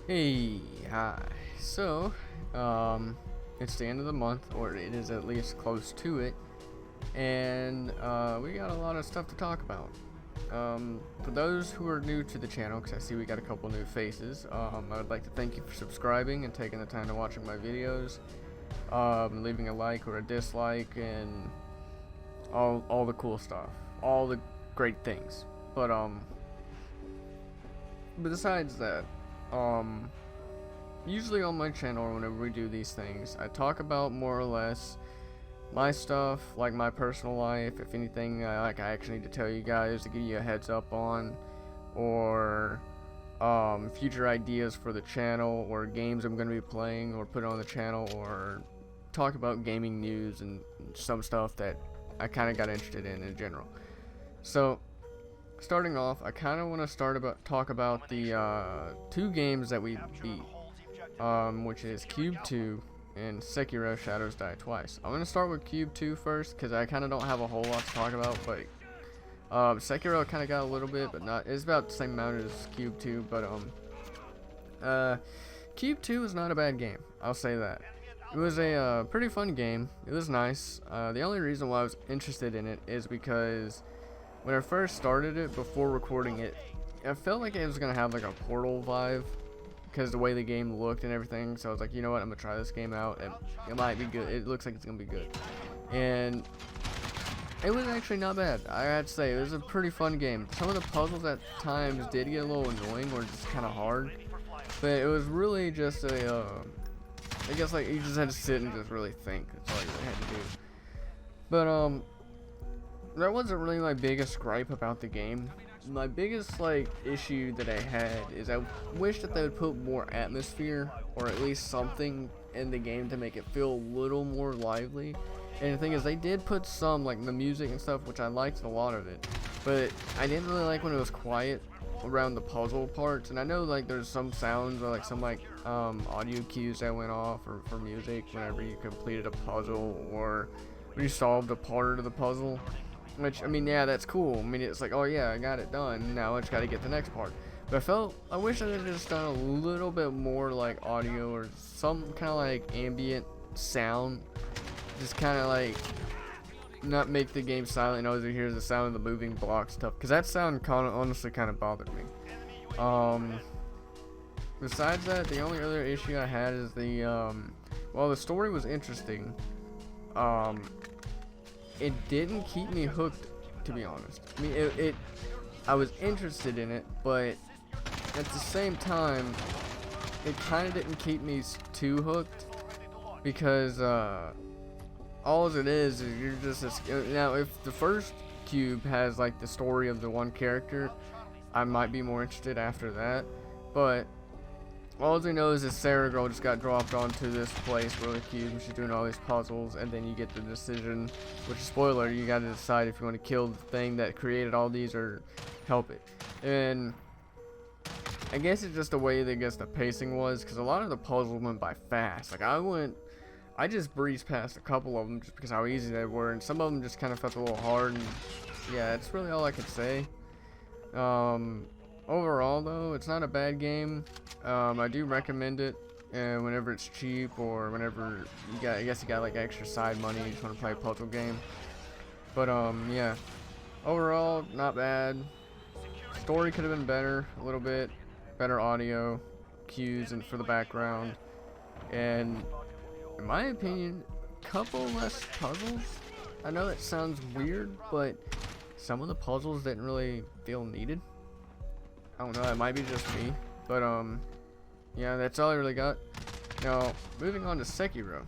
Hey, hi. So, it's the end of the month, or it is at least close to it, and we got a lot of stuff to talk about. For those who are new to the channel, because I see we got a couple new faces, I would like to thank you for subscribing and taking the time to watching my videos, leaving a like or a dislike, and all the cool stuff, all the great things. But besides that, usually on my channel, whenever we do these things, I talk about more or less my stuff, like my personal life, if anything I actually need to tell you guys to give you a heads up on, or future ideas for the channel, or games I'm going to be playing or put on the channel, or talk about gaming news and some stuff that I kind of got interested in general. So starting off, I kind of want to talk about the two games that we beat, which is Q.U.B.E and Sekiro Shadows Die Twice. I'm gonna start with Q.U.B.E first because I kind of don't have a whole lot to talk about, but Sekiro kind of got a little bit, but not. It's about the same amount as Q.U.B.E, but Q.U.B.E is not a bad game. I'll say that. It was a pretty fun game. It was nice. The only reason why I was interested in it is because when I first started it, before recording it, I felt like it was gonna have like a Portal vibe, because the way the game looked and everything. So I was like, you know what, I'm gonna try this game out, and it might be good. It looks like it's gonna be good, and it was actually not bad. I had to say, it was a pretty fun game. Some of the puzzles at times did get a little annoying or just kind of hard, but it was really just I guess like you just had to sit and just really think. That's all you really had to do. But that wasn't really my biggest gripe about the game. My biggest issue that I had is I wish that they would put more atmosphere, or at least something in the game to make it feel a little more lively. And the thing is, they did put some, like the music and stuff, which I liked a lot of it, but I didn't really like when it was quiet around the puzzle parts. And I know like there's some sounds or like some audio cues that went off or for music whenever you completed a puzzle or when you solved a part of the puzzle. Which, I mean, yeah, that's cool. I mean, it's like, oh yeah, I got it done. Now I just gotta get the next part. But I wish I had just done a little bit more like audio or some kind of like ambient sound. Just kind of like not make the game silent. Always hear the sound of the moving blocks stuff. Because that sound honestly kind of bothered me. Besides that, the only other issue I had is well, the story was interesting. It didn't keep me hooked, to be honest. I mean, I was interested in it, but at the same time, it kind of didn't keep me too hooked, because all it is you're just now. If the first cube has like the story of the one character, I might be more interested after that, but all we know is this Sarah girl just got dropped onto this place where the cube, she's doing all these puzzles, and then you get the decision, which is spoiler, you gotta decide if you want to kill the thing that created all these or help it. And I guess it's just the way that the pacing was, because a lot of the puzzles went by fast. Like I just breezed past a couple of them just because how easy they were, and some of them just kind of felt a little hard, and yeah, that's really all I could say. Overall though, it's not a bad game. I do recommend it whenever it's cheap, or whenever I guess you got like extra side money, you just want to play a puzzle game. But yeah, overall not bad. Story could have been better, a little bit better audio cues and for the background, and in my opinion, couple less puzzles. I know that sounds weird, but some of the puzzles didn't really feel needed. I don't know, it might be just me, but yeah, that's all I really got. Now, moving on to Sekiro.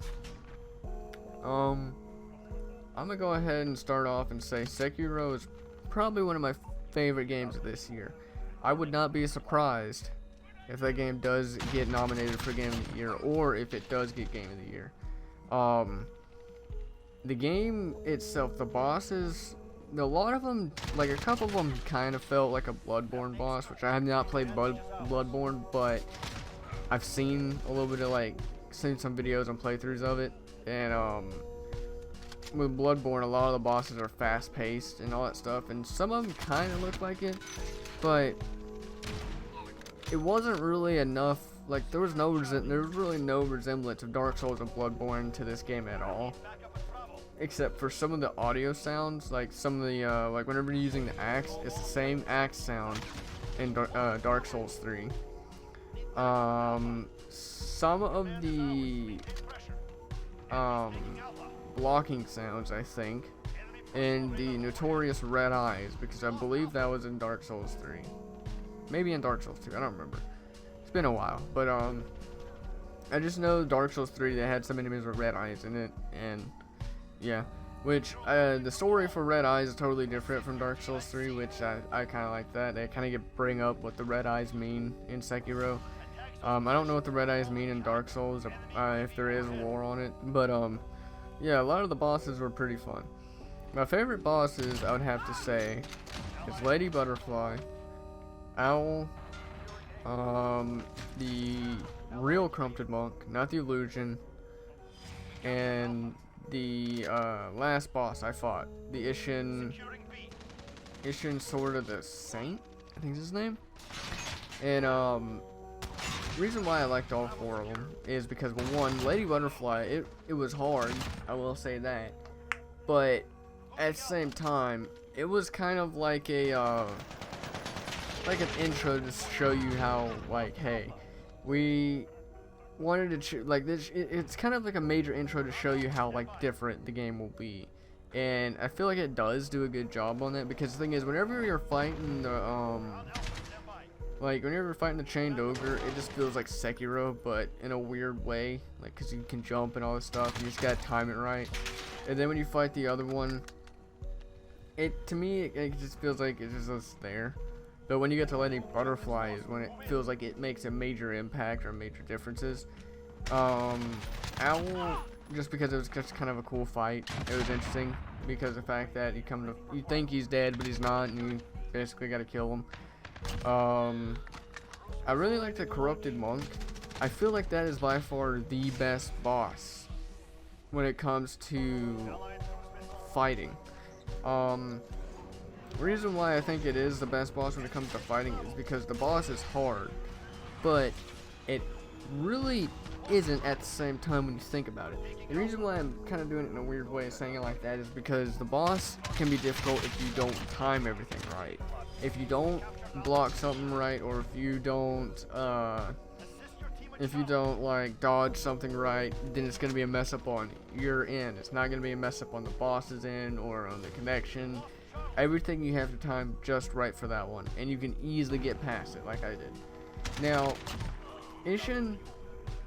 I'm gonna go ahead and start off and say Sekiro is probably one of my favorite games of this year. I would not be surprised if that game does get nominated for Game of the Year, or if it does get Game of the Year. The game itself, the bosses, a lot of them, like a couple of them kind of felt like a Bloodborne boss, which I have not played Bloodborne, but I've seen a little bit of seen some videos and playthroughs of it. And with Bloodborne, a lot of the bosses are fast paced and all that stuff, and some of them kind of look like it, but it wasn't really enough like there was really no resemblance of Dark Souls and Bloodborne to this game at all, except for some of the audio sounds. Like some of the like whenever you're using the axe, it's the same axe sound in Dark Souls 3. Some of the blocking sounds, I think, and the notorious red eyes, because I believe that was in Dark Souls 3. Maybe in Dark Souls 2, I don't remember. It's been a while, but I just know Dark Souls 3, they had some enemies with red eyes in it, and yeah. Which, the story for red eyes is totally different from Dark Souls 3, which I kind of like that. They kind of bring up what the red eyes mean in Sekiro. I don't know what the red eyes mean in Dark Souls, if there is lore on it, but yeah, a lot of the bosses were pretty fun. My favorite bosses, I would have to say, is Lady Butterfly, Owl, the real Corrupted Monk, not the illusion, and the last boss I fought, the Ishin Sword of the Saint, I think is his name. And the reason why I liked all 4 of them is because, well, one, Lady Butterfly, it was hard, I will say that, but at the same time, it was kind of like a like an intro to show you how, like, hey, we wanted to like this. It's kind of like a major intro to show you how, like, different the game will be, and I feel like it does do a good job on that, because the thing is, whenever you're fighting the whenever you're fighting the chained ogre, it just feels like Sekiro, but in a weird way, like, because you can jump and all this stuff, you just gotta time it right. And then when you fight the other one, to me, it just feels like it's just there. But when you get to Lady Butterfly is when it feels like it makes a major impact or major differences. Owl, just because it was just kind of a cool fight. It was interesting because the fact that you think he's dead, but he's not, and you basically got to kill him. I really like the Corrupted Monk. I feel like that is by far the best boss when it comes to fighting. The reason why I think it is the best boss when it comes to fighting is because the boss is hard, but it really isn't at the same time when you think about it. The reason why I'm kind of doing it in a weird way, saying it like that, is because the boss can be difficult if you don't time everything right. If you don't block something right, or if you don't like dodge something right, then it's gonna be a mess up on your end. It's not gonna be a mess up on the boss's end or on the connection. Everything you have to time just right for that one, and you can easily get past it like I did. Now, Ishin,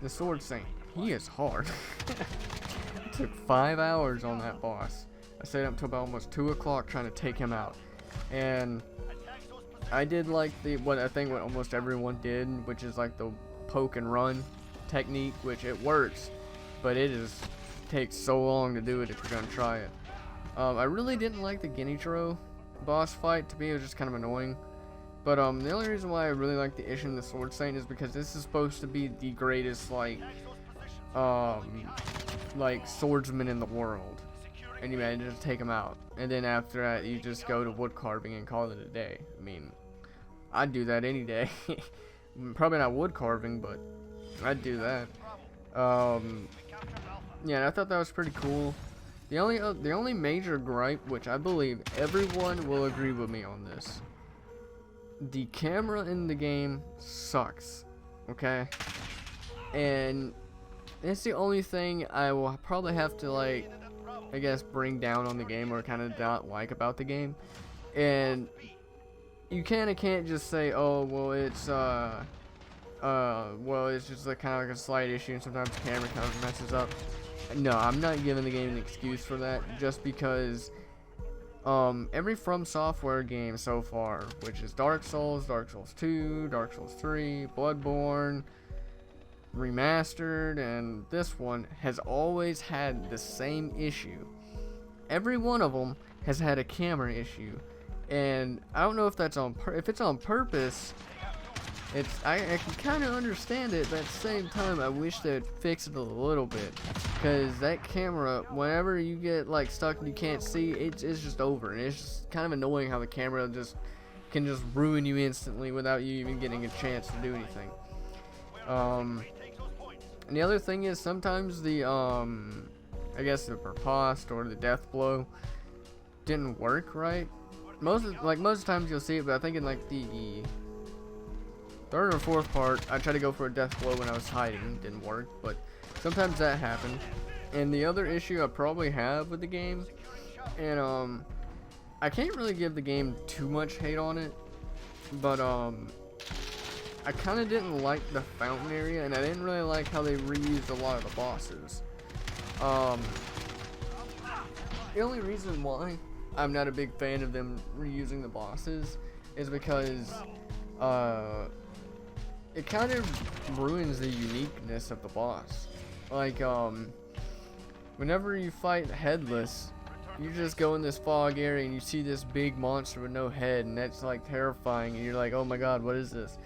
the Sword Saint, he is hard. It took 5 hours on that boss. I stayed up until about almost 2 o'clock trying to take him out, and I did like what almost everyone did, which is like the poke and run technique, which it works, but it takes so long to do it if you're gonna try it. I really didn't like the Genichiro boss fight. To me, it was just kind of annoying. But the only reason why I really like the Ishin the Sword Saint is because this is supposed to be the greatest like swordsman in the world, and you manage to take him out. And then after that, you just go to wood carving and call it a day. I mean, I'd do that any day. Probably not wood carving, but I'd do that. Yeah, and I thought that was pretty cool. The only major gripe, which I believe everyone will agree with me on this, the camera in the game sucks, okay? And it's the only thing I will probably have to, like, I guess, bring down on the game, or kind of not like about the game. And you kind of can't just say, oh, well, it's just like kind of like a slight issue, and sometimes the camera kind of messes up. No, I'm not giving the game an excuse for that, just because every From Software game so far, which is Dark Souls, Dark Souls 2, Dark Souls 3, Bloodborne, Remastered, and this one, has always had the same issue. Every one of them has had a camera issue, and I don't know if that's if it's on purpose. I can kind of understand it, but at the same time, I wish they'd fix it a little bit, because that camera, whenever you get like stuck and you can't see, it's just over, and it's just kind of annoying how the camera can just ruin you instantly without you even getting a chance to do anything. And the other thing is sometimes the I guess the riposte or the death blow didn't work right. Most times you'll see it, but I think in like the third or fourth part, I tried to go for a death blow when I was hiding. Didn't work, but sometimes that happened. And the other issue I probably have with the game, and I can't really give the game too much hate on it, but I kind of didn't like the fountain area, and I didn't really like how they reused a lot of the bosses. The only reason why I'm not a big fan of them reusing the bosses is because it kind of ruins the uniqueness of the boss. Like whenever you fight Headless, you just go in this fog area and you see this big monster with no head, and that's like terrifying, and you're like, oh my god, what is this?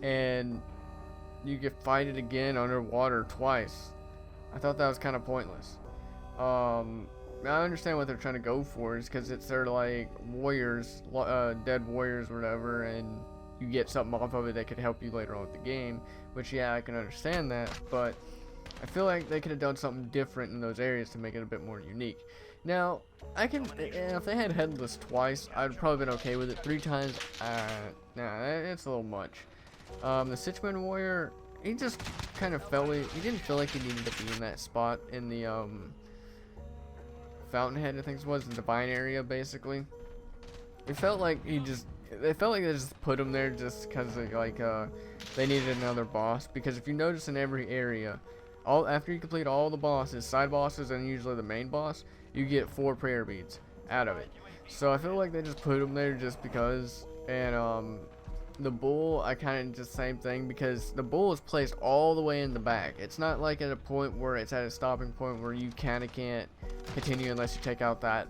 And you get fight it again underwater twice. I thought that was kind of pointless. I understand what they're trying to go for, is because it's their like warriors, dead warriors or whatever, and you get something off of it that could help you later on with the game, which yeah, I can understand that, but I feel like they could have done something different in those areas to make it a bit more unique. Now, if they had Headless twice, I'd probably been okay with it. 3 times, nah, it's a little much. The Sichuan warrior, he just kind of he didn't feel like he needed to be in that spot in the Fountainhead, I think it was, the Divine area, basically. It felt like they just put him there just because they needed another boss. Because if you notice in every area, after you complete all the bosses, side bosses, and usually the main boss, you get 4 prayer beads out of it. So I feel like they just put him there just because. And the bull, I kind of just same thing, because the bull is placed all the way in the back. It's not like at a point where it's at a stopping point where you kind of can't continue unless you take out that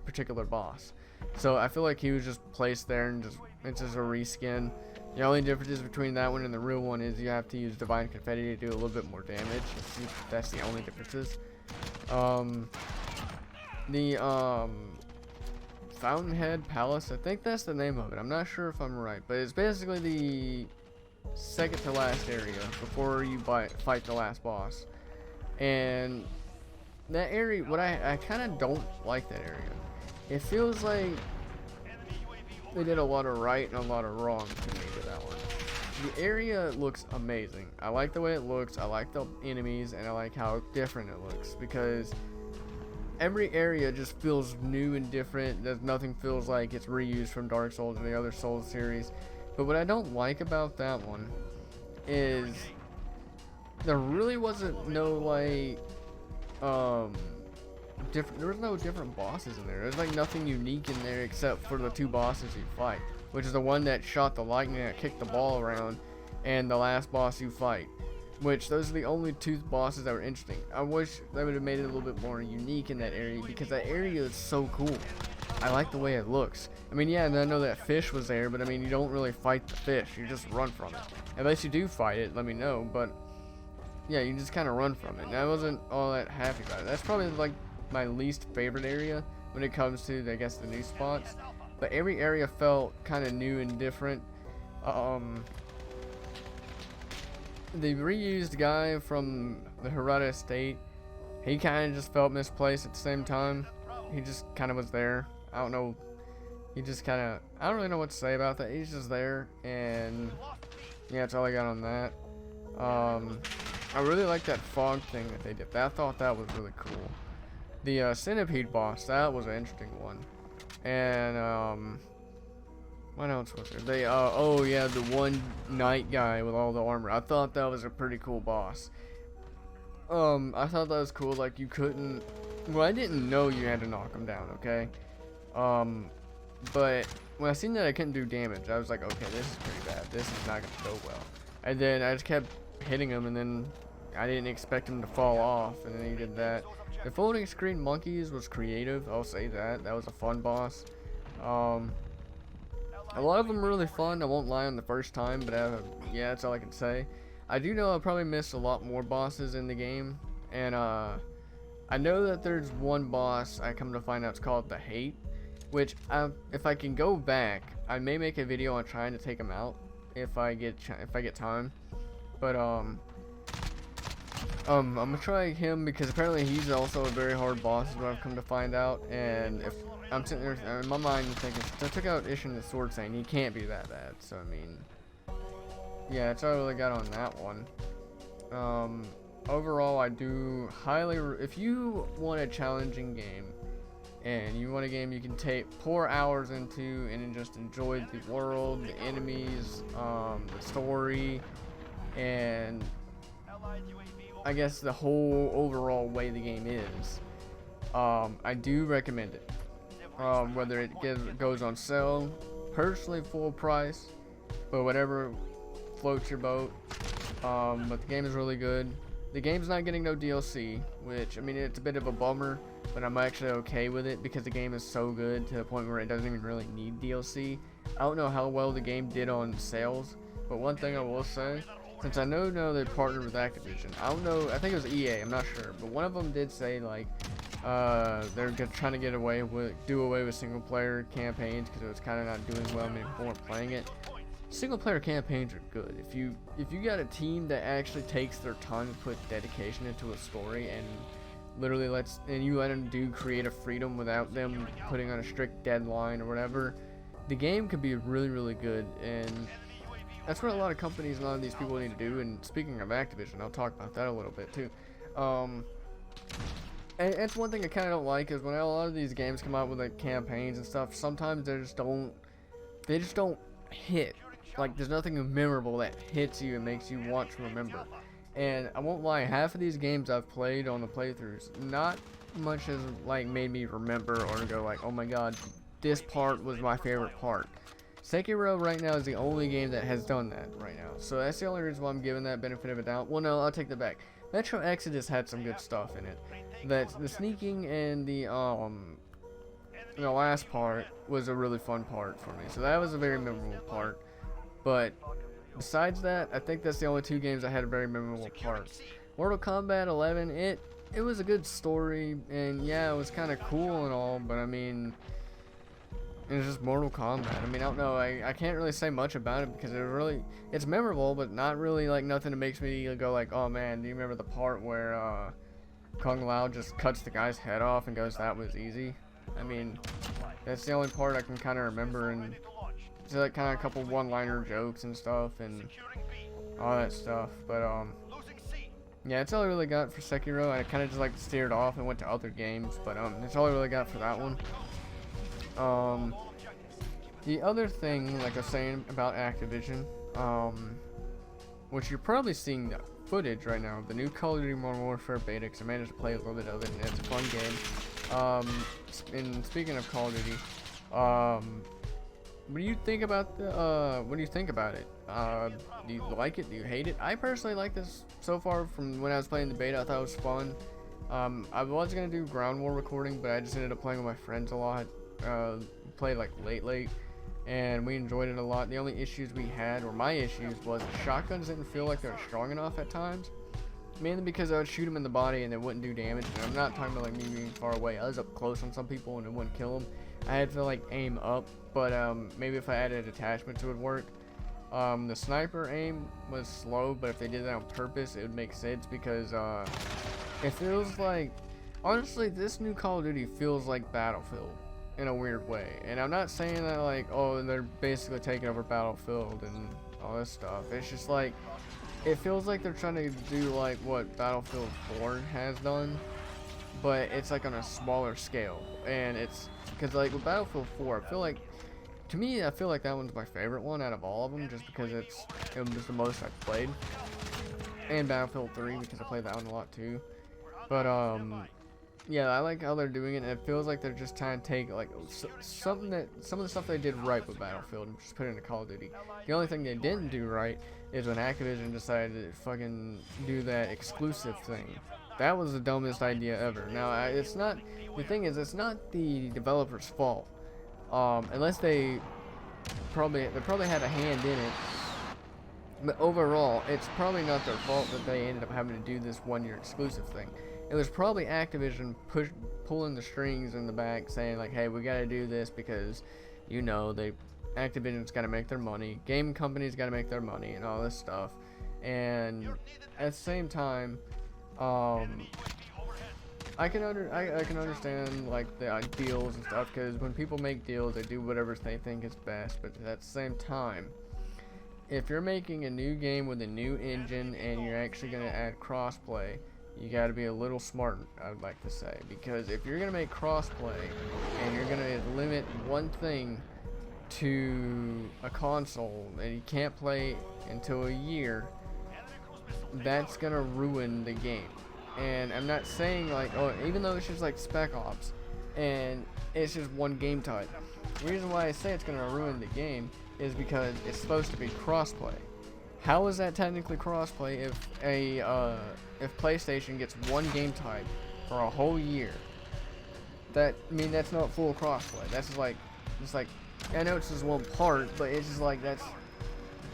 particular boss. So I feel like he was just placed there, and it's just a reskin. The only differences between that one and the real one is you have to use Divine Confetti to do a little bit more damage. That's the only differences. The Fountainhead Palace, I think that's the name of it. I'm not sure if I'm right, but it's basically the second to last area before you fight the last boss. And that area, I kind of don't like that area. It feels like they did a lot of right and a lot of wrong to me with that one. The area looks amazing. I like the way it looks. I like the enemies, and I like how different it looks, because every area just feels new and different. Nothing feels like it's reused from Dark Souls or the other Souls series. But what I don't like about that one is there really wasn't no there was no different bosses in there. There's like nothing unique in there except for the 2 bosses you fight, which is the one that shot the lightning that kicked the ball around, and the last boss you fight. Which, those are the only 2 bosses that were interesting. I wish they would have made it a little bit more unique in that area, because that area is so cool. I like the way it looks. I mean, yeah, and I know that fish was there, but I mean, you don't really fight the fish. You just run from it. Unless you do fight it, let me know. But yeah, you just kind of run from it. And I wasn't all that happy about it. That's probably like my least favorite area when it comes to, I guess, the new spots. But every area felt kind of new and different. The reused guy from the Hirata estate, he kind of just felt misplaced at the same time. He just kind of was there. I don't know. He just kind of, I don't really know what to say about that. He's just there, and yeah, that's all I got on that. I really like that fog thing that they did. I thought that was really cool. The centipede boss, that was an interesting one. And what else was there? Oh yeah, the one knight guy with all the armor. I thought that was a pretty cool boss. I thought that was cool. Like, you couldn't. Well, I didn't know you had to knock him down. Okay. But when I seen that I couldn't do damage, I was like, okay, this is pretty bad. This is not gonna go well. And then I just kept hitting him, and then I didn't expect him to fall off, and then he did that. The folding screen monkeys was creative. I'll say that. That was a fun boss. A lot of them were really fun. I won't lie on the first time, but yeah, that's all I can say. I do know I probably missed a lot more bosses in the game, and I know that there's one boss I come to find out it's called the Hate, which if I can go back, I may make a video on trying to take him out if I get time. But I'm gonna try him because apparently he's also a very hard boss, is what I've come to find out. And if I'm sitting there in my mind thinking, if I took out Ishin the Sword Saint, he can't be that bad. So I mean, yeah, that's all I really got on that one. Overall, I do highly. If you want a challenging game, and you want a game you can pour hours into and just enjoy the world, the enemies, the story, and I guess the whole overall way the game is, I do recommend it. Whether it goes on sale, personally full price, but whatever floats your boat. But the game is really good. The game's not getting no DLC, which, I mean, it's a bit of a bummer, but I'm actually okay with it because the game is so good to the point where it doesn't even really need DLC. I don't know how well the game did on sales, but one thing I will say, since I know now they partnered with Activision, I don't know, I think it was EA, I'm not sure, but one of them did say, like, they're trying to do away with single player campaigns because it was kind of not doing well, maybe people weren't playing it. Single player campaigns are good. If you got a team that actually takes their time to put dedication into a story and literally you let them do creative freedom without them putting on a strict deadline or whatever, the game could be really, really good. And that's what a lot of companies and a lot of these people need to do. And speaking of Activision, I'll talk about that a little bit too. And that's one thing I kind of don't like, is when a lot of these games come out with like campaigns and stuff, sometimes they just don't hit. Like, there's nothing memorable that hits you and makes you want to remember. And I won't lie, half of these games I've played on the playthroughs, not much has like made me remember or go like, oh my god, this part was my favorite part. Sekiro right now is the only game that has done that right now. So that's the only reason why I'm giving that benefit of a doubt. Well, no, I'll take that back. Metro Exodus had some good stuff in it. That the sneaking and the last part was a really fun part for me. So that was a very memorable part. But besides that, I think that's the only two games that had very memorable parts. Mortal Kombat 11, it was a good story, and yeah, it was kind of cool and all, but I mean, it's just Mortal Kombat. I mean, I don't know, I can't really say much about it because it's memorable, but not really like nothing that makes me go like, oh man, do you remember the part where Kung Lao just cuts the guy's head off and goes, that was easy? I mean, that's the only part I can kind of remember, and it's like kind of a couple one-liner jokes and stuff and all that stuff. But yeah, that's all I really got for Sekiro. I kind of just like steered off and went to other games, but that's all I really got for that one. The other thing, like I was saying about Activision, which you're probably seeing the footage right now, the new Call of Duty Modern Warfare beta, because I managed to play a little bit of it, and it's a fun game. And speaking of Call of Duty, what do you think about it? Do you like it? Do you hate it? I personally like this so far. From when I was playing the beta, I thought it was fun. I was gonna do ground war recording, but I just ended up playing with my friends a lot. Played like late, and we enjoyed it a lot. The only issues we had, or my issues, was the shotguns didn't feel like they were strong enough at times. Mainly because I would shoot them in the body and it wouldn't do damage. And I'm not talking about like me being far away. I was up close on some people and it wouldn't kill them. I had to like aim up, but maybe if I added attachments it would work. The sniper aim was slow, but if they did that on purpose it would make sense, because it feels like, honestly, this new Call of Duty feels like Battlefield in a weird way. And I'm not saying that like, oh, they're basically taking over Battlefield and all this stuff. It's just like, it feels like they're trying to do like what Battlefield 4 has done, but it's like on a smaller scale. And it's because like with Battlefield 4, I feel like that one's my favorite one out of all of them, just because it was the most I've played. And Battlefield 3, because I played that one a lot too. But yeah, I like how they're doing it, and it feels like they're just trying to take like some of the stuff they did right with Battlefield and just put it into Call of Duty. The only thing they didn't do right is when Activision decided to fucking do that exclusive thing. That was the dumbest idea ever. Now, it's not the developer's fault, unless they probably had a hand in it. But overall, it's probably not their fault that they ended up having to do this one-year exclusive thing. It was probably Activision pulling the strings in the back, saying like, "Hey, we got to do this because, Activision's got to make their money. Game companies got to make their money and all this stuff." And at the same time, um, I can understand like the deals and stuff, because when people make deals, they do whatever they think is best. But at the same time, if you're making a new game with a new engine and you're actually going to add crossplay, you got to be a little smart, I would like to say, because if you're going to make crossplay and you're going to limit one thing to a console and you can't play until a year, that's going to ruin the game. And I'm not saying like, oh, even though it's just like Spec Ops and it's just one game type, the reason why I say it's going to ruin the game is because it's supposed to be crossplay. How is that technically crossplay if PlayStation gets one game type for a whole year? That's not full crossplay. That's just like I know it's just one part, but it's just like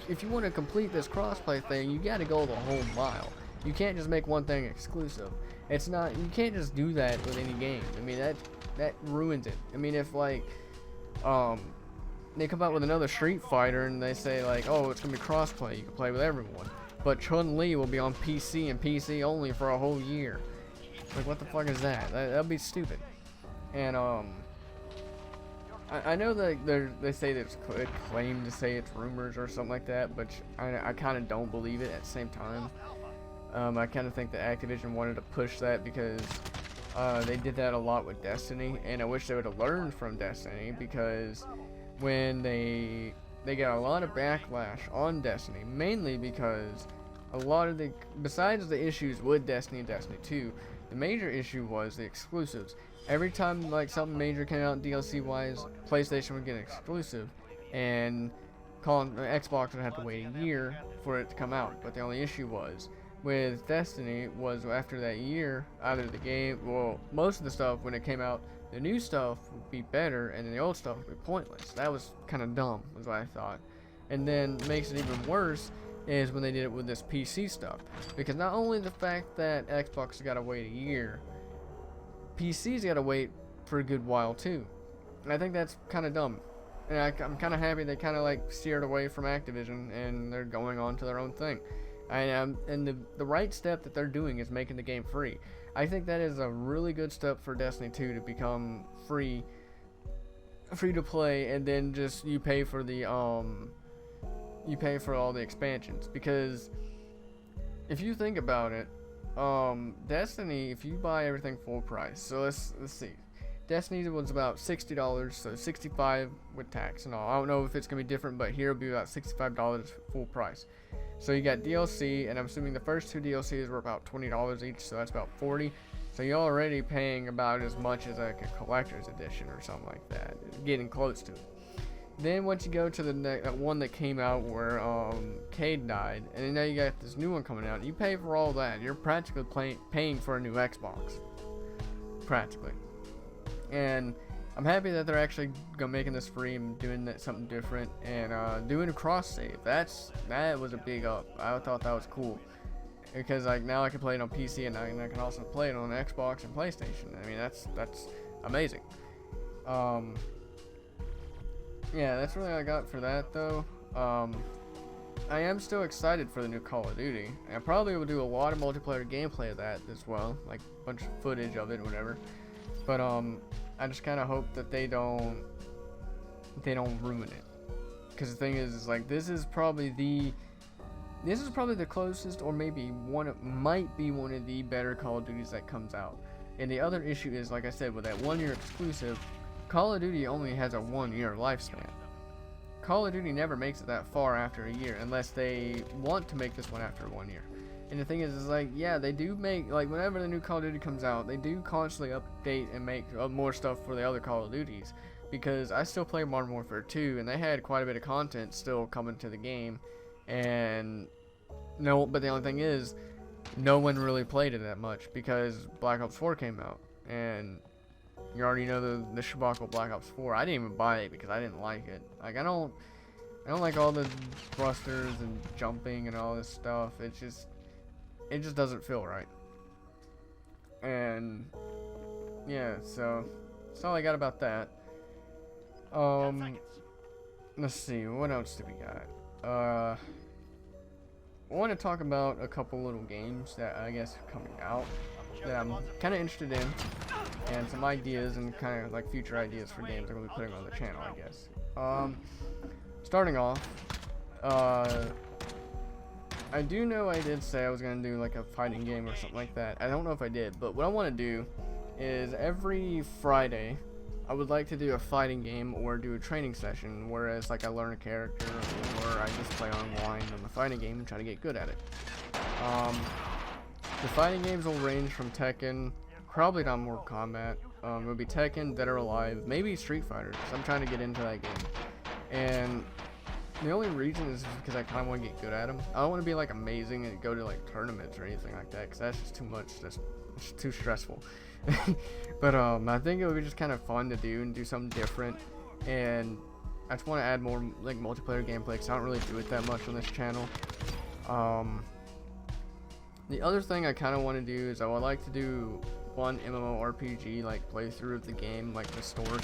if you want to complete this crossplay thing, you got to go the whole mile. You can't just make one thing exclusive. You can't just do that with any game. I mean, that ruins it. I mean, if like they come out with another Street Fighter and they say like, oh, it's gonna be crossplay, you can play with everyone, but Chun-Li will be on PC and PC only for a whole year. Like, what the fuck is that? That'd be stupid. And I know that they say that it claim to say it's rumors or something like that, but I kind of don't believe it at the same time. I kind of think that Activision wanted to push that because they did that a lot with Destiny, and I wish they would have learned from Destiny, because when they got a lot of backlash on Destiny, mainly because a lot of besides the issues with Destiny and Destiny 2, the major issue was the exclusives. Every time like something major came out DLC wise, PlayStation would get an exclusive, and Xbox would have to wait a year for it to come out. But the only issue was with Destiny was after that year, either the game, well, most of the stuff when it came out, the new stuff would be better and the old stuff would be pointless. That was kind of dumb, was what I thought. And then makes it even worse is when they did it with this PC stuff, because not only the fact that Xbox got to wait a year, PC's got to wait for a good while too. And I think that's kind of dumb. And I'm kind of happy they kind of like steered away from Activision and they're going on to their own thing. And the right step that they're doing is making the game free. I think that is a really good step for Destiny 2 to become free to play, and then just you pay for all the expansions. Because if you think about it, Destiny, if you buy everything full price, so let's see, Destiny was about $60, so $65 with tax and all. I don't know if it's gonna be different, but here it'll be about $65 full price. So you got DLC, and I'm assuming the first two DLCs were about $20 each, so that's about $40. So you're already paying about as much as like a collector's edition or something like that, getting close to it. Then once you go to that one that came out where Cade died, and then now you got this new one coming out, you pay for all that. You're practically paying for a new Xbox, practically. And I'm happy that they're actually making this free and doing something different, and doing a cross save. That was a big up. I thought that was cool, because like now I can play it on PC and I can also play it on Xbox and PlayStation. I mean, that's amazing. Yeah, that's really all I got for that though. I am still excited for the new Call of Duty. I probably will do a lot of multiplayer gameplay of that as well, like a bunch of footage of it or whatever. But I just kind of hope that they don't ruin it, because the thing is like this is probably the closest, or maybe might be one of the better Call of Duties that comes out. And the other issue is, like I said, with that 1 year exclusive, Call of Duty only has a 1 year lifespan. Call of Duty never makes it that far after a year, unless they want to make this one after 1 year. And the thing is like, yeah, they do make, like, whenever the new Call of Duty comes out, they do constantly update and make more stuff for the other Call of Duties. Because I still play Modern Warfare 2, and they had quite a bit of content still coming to the game. And but the only thing is, no one really played it that much, because Black Ops 4 came out. And you already know the debacle Black Ops 4. I didn't even buy it because I didn't like it. Like, I don't like all the thrusters and jumping and all this stuff. It just doesn't feel right. And yeah, so that's all I got about that. Let's see, what else do we got? I want to talk about a couple little games that I guess are coming out that I'm kind of interested in, and some ideas and kind of like future ideas for games I'm gonna be putting on the channel, I guess. Starting off, I do know I did say I was gonna do like a fighting game or something like that. I don't know if I did, but what I want to do is every Friday I would like to do a fighting game or do a training session, whereas like I learn a character or I just play online on the fighting game and try to get good at it. The fighting games will range from Tekken, probably not Mortal Kombat. It'll be Tekken, Dead or Alive, maybe Street Fighter, because I'm trying to get into that game. And the only reason is because I kind of want to get good at them. I don't want to be like amazing and go to like tournaments or anything like that, because that's just too much. That's too stressful. But I think it would be just kind of fun to do and do something different. And I just want to add more like multiplayer gameplay, because I don't really do it that much on this channel. The other thing I kind of want to do is I would like to do one MMORPG like playthrough of the game, like the story,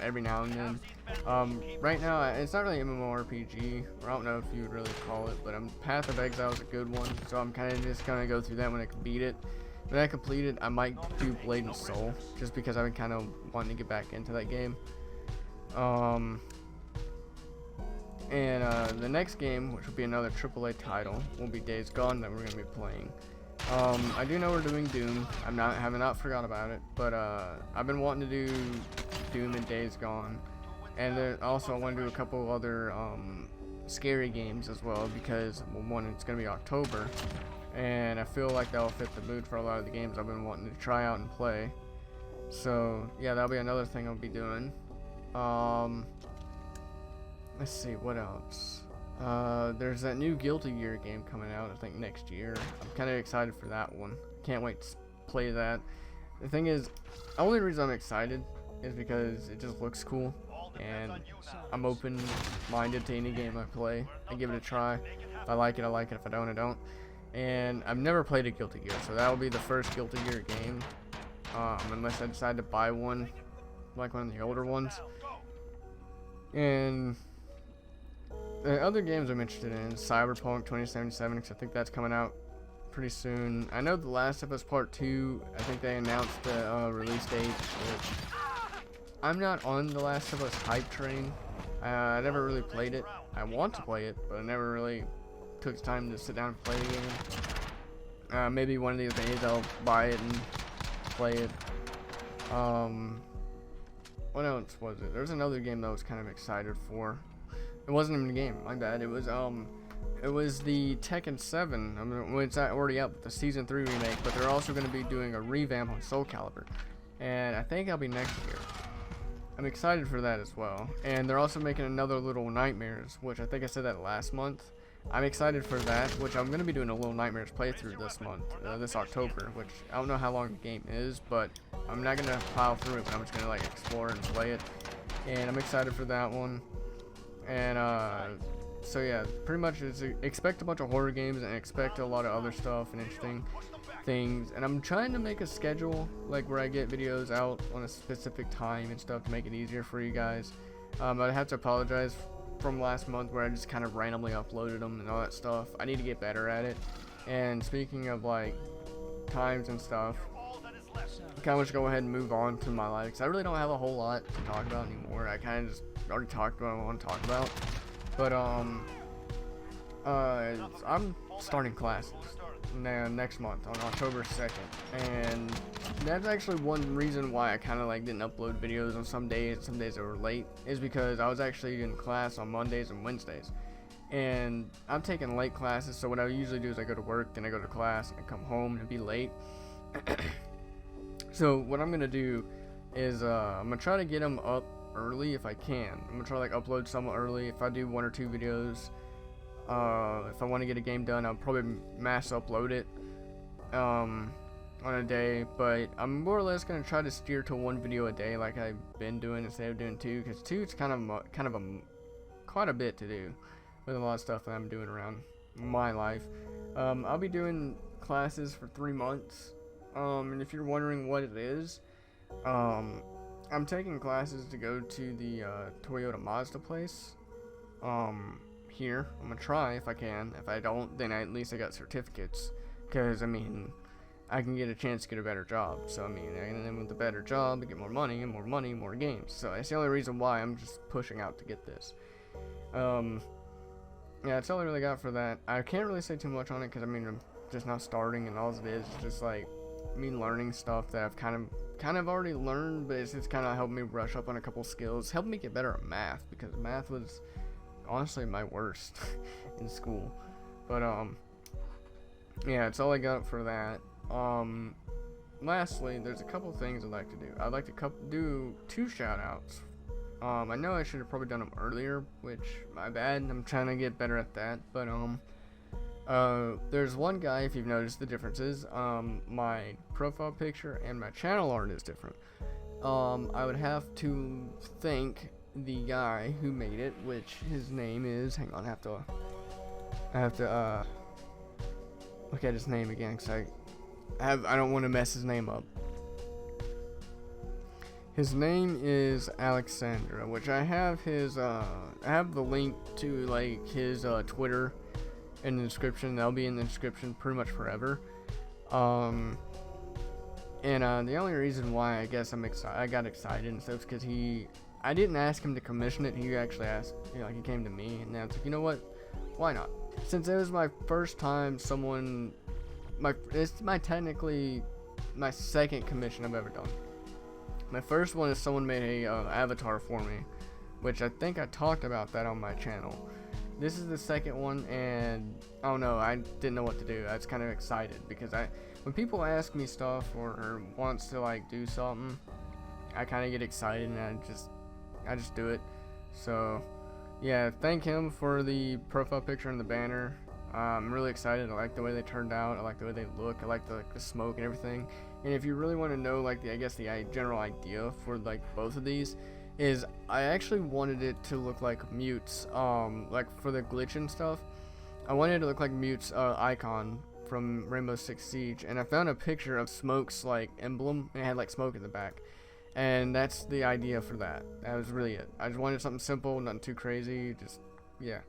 every now and then. Right now it's not really MMORPG, or I don't know if you would really call it, but Path of Exile is a good one, so I'm kind of just gonna go through that when I can beat it. When I complete it, I might do Blade and Soul, just because I've been kind of wanting to get back into that game. The next game, which will be another AAA title, will be Days Gone that we're going to be playing. I do know we're doing Doom. I have not forgot about it, but I've been wanting to do Doom and Days Gone, and then also I want to do a couple other scary games as well, because one, it's going to be October, and I feel like that'll fit the mood for a lot of the games I've been wanting to try out and play. So yeah, that'll be another thing I'll be doing. Let's see, what else? There's that new Guilty Gear game coming out, I think next year. I'm kind of excited for that one. Can't wait to play that. The thing is, the only reason I'm excited is because it just looks cool, and I'm open-minded to any game I play. I give it a try. If I like it, I like it. If I don't, I don't. And I've never played a Guilty Gear, so that will be the first Guilty Gear game, unless I decide to buy one, like one of the older ones. And the other games I'm interested in is Cyberpunk 2077, because I think that's coming out pretty soon. I know The Last of Us Part 2, I think they announced the release date, which I'm not on The Last of Us hype train. I never really played it. I want to play it, but I never really took the time to sit down and play the game. Maybe one of these days I'll buy it and play it. What else was it? There's another game that I was kind of excited for. It wasn't even a game, my bad. It was the Tekken 7. I mean, it's already out with the Season 3 remake, but they're also going to be doing a revamp on Soul Calibur, and I think that'll be next year. I'm excited for that as well. And they're also making another Little Nightmares, which I think I said that last month. I'm excited for that, which I'm going to be doing a Little Nightmares playthrough this month, this October, which I don't know how long the game is, but I'm not going to plow through it, but I'm just going to like explore and play it. And I'm excited for that one. And so yeah, pretty much expect a bunch of horror games and expect a lot of other stuff and interesting things. And I'm trying to make a schedule like where I get videos out on a specific time and stuff to make it easier for you guys. I have to apologize from last month where I just kind of randomly uploaded them and all that stuff. I need to get better at it. And speaking of like times and stuff, I kind of just go ahead and move on to my life, because I really don't have a whole lot to talk about anymore. I kind of just already talked about what I want to talk about. But I'm starting classes next month on October 2nd, and that's actually one reason why I kind of like didn't upload videos on some days that were late, is because I was actually in class on Mondays and Wednesdays, and I'm taking late classes. So what I usually do is I go to work, then I go to class, and I come home and be late. So what I'm gonna do is I'm gonna try to get them up early if I can. I'm gonna try to like upload some early. If I do 1 or 2 videos, if I want to get a game done, I'll probably mass upload it on a day. But I'm more or less gonna try to steer to 1 video a day, like I've been doing, instead of doing 2, because 2 is kind of quite a bit to do with a lot of stuff that I'm doing around my life. I'll be doing classes for 3 months. And if you're wondering what it is, I'm taking classes to go to the Toyota Mazda place here. I'm gonna try if I can. If I don't, then at least I got certificates. Because, I mean, I can get a chance to get a better job. So, I mean, and then with a better job, I get more money, and more money, more games. So, that's the only reason why I'm just pushing out to get this. Yeah, that's all I really got for that. I can't really say too much on it because, I mean, I'm just not starting, and all it is just, like, me learning stuff that I've kind of already learned, but it's just kind of helped me brush up on a couple skills. Helped me get better at math, because math was honestly my worst in school. But, yeah, that's all I got for that. Lastly, there's a couple things I'd like to do. I'd like to do 2 shout-outs. I know I should have probably done them earlier, which, my bad, I'm trying to get better at that, but, there's one guy, if you've noticed the differences, my profile picture and my channel art is different. I would have to thank the guy who made it, which his name is, hang on, I have to, look at his name again, because I don't want to mess his name up. His name is Alexandra, which I have his, I have the link to, like, his, Twitter in the description. That'll be in the description pretty much forever. And, the only reason why I guess I got excited and stuff is because I didn't ask him to commission it. He actually asked, you know, he came to me, and I was like, you know what, why not? Since it was my first time it's technically my second commission I've ever done. My first one is someone made a avatar for me, which I think I talked about that on my channel. This is the second one, and I don't know, I didn't know what to do. I was kind of excited because when people ask me stuff or wants to like do something, I kind of get excited and I just do it. So yeah, thank him for the profile picture and the banner. I'm really excited. I like the way they turned out. I like the way they look. I like the smoke and everything. And if you really want to know, like, I guess the general idea for like both of these is I actually wanted it to look like Mute's, like for the glitch and stuff. I wanted it to look like Mute's icon from Rainbow Six Siege, and I found a picture of Smoke's like emblem, and it had like smoke in the back. And that's the idea for that. That was really it. I just wanted something simple, nothing too crazy. Just yeah.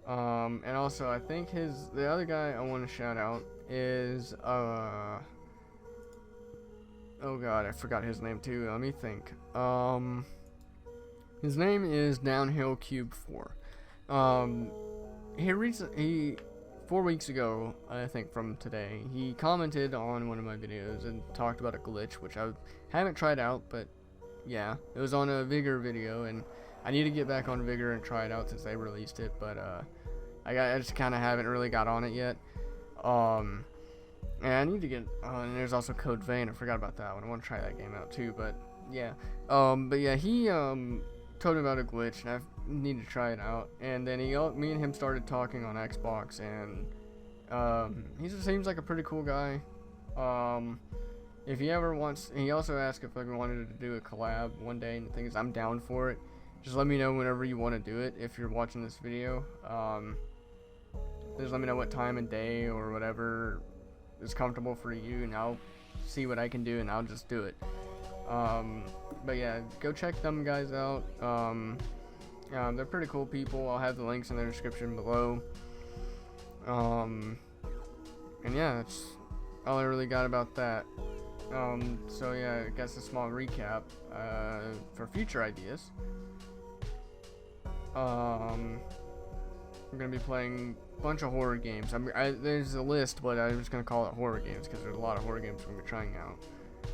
And also I think the other guy I want to shout out is oh god, I forgot his name too. Let me think. His name is Downhill Q.U.B.E. He 4 weeks ago, I think from today, he commented on one of my videos and talked about a glitch, which I haven't tried out, but yeah, it was on a Vigor video, and I need to get back on Vigor and try it out since they released it, but I just kind of haven't really got on it yet. And I need to get and there's also Code Vein. I forgot about that one. I want to try that game out too, but yeah. But yeah, he told me about a glitch, and I need to try it out. And then me and him started talking on Xbox, and he just seems like a pretty cool guy. If he ever wants, he also asked if I wanted to do a collab one day, and the thing is, I'm down for it. Just let me know whenever you want to do it. If you're watching this video, just let me know what time and day or whatever is comfortable for you, and I'll see what I can do, and I'll just do it. But yeah, go check them guys out. They're pretty cool people. I'll have the links in the description below. And yeah, that's all I really got about that. So yeah, I guess a small recap for future ideas. I'm gonna be playing a bunch of horror games. There's a list, but I'm just gonna call it horror games because there's a lot of horror games we're gonna be trying out.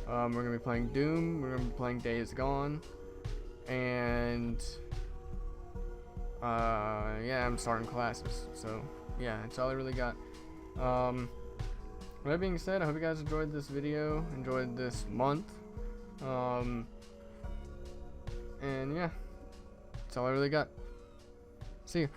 We're gonna be playing Doom. We're gonna be playing Days Gone, and yeah, I'm starting classes. So yeah, that's all I really got. With that being said, I hope you guys enjoyed this video, enjoyed this month, and yeah, that's all I really got. See you.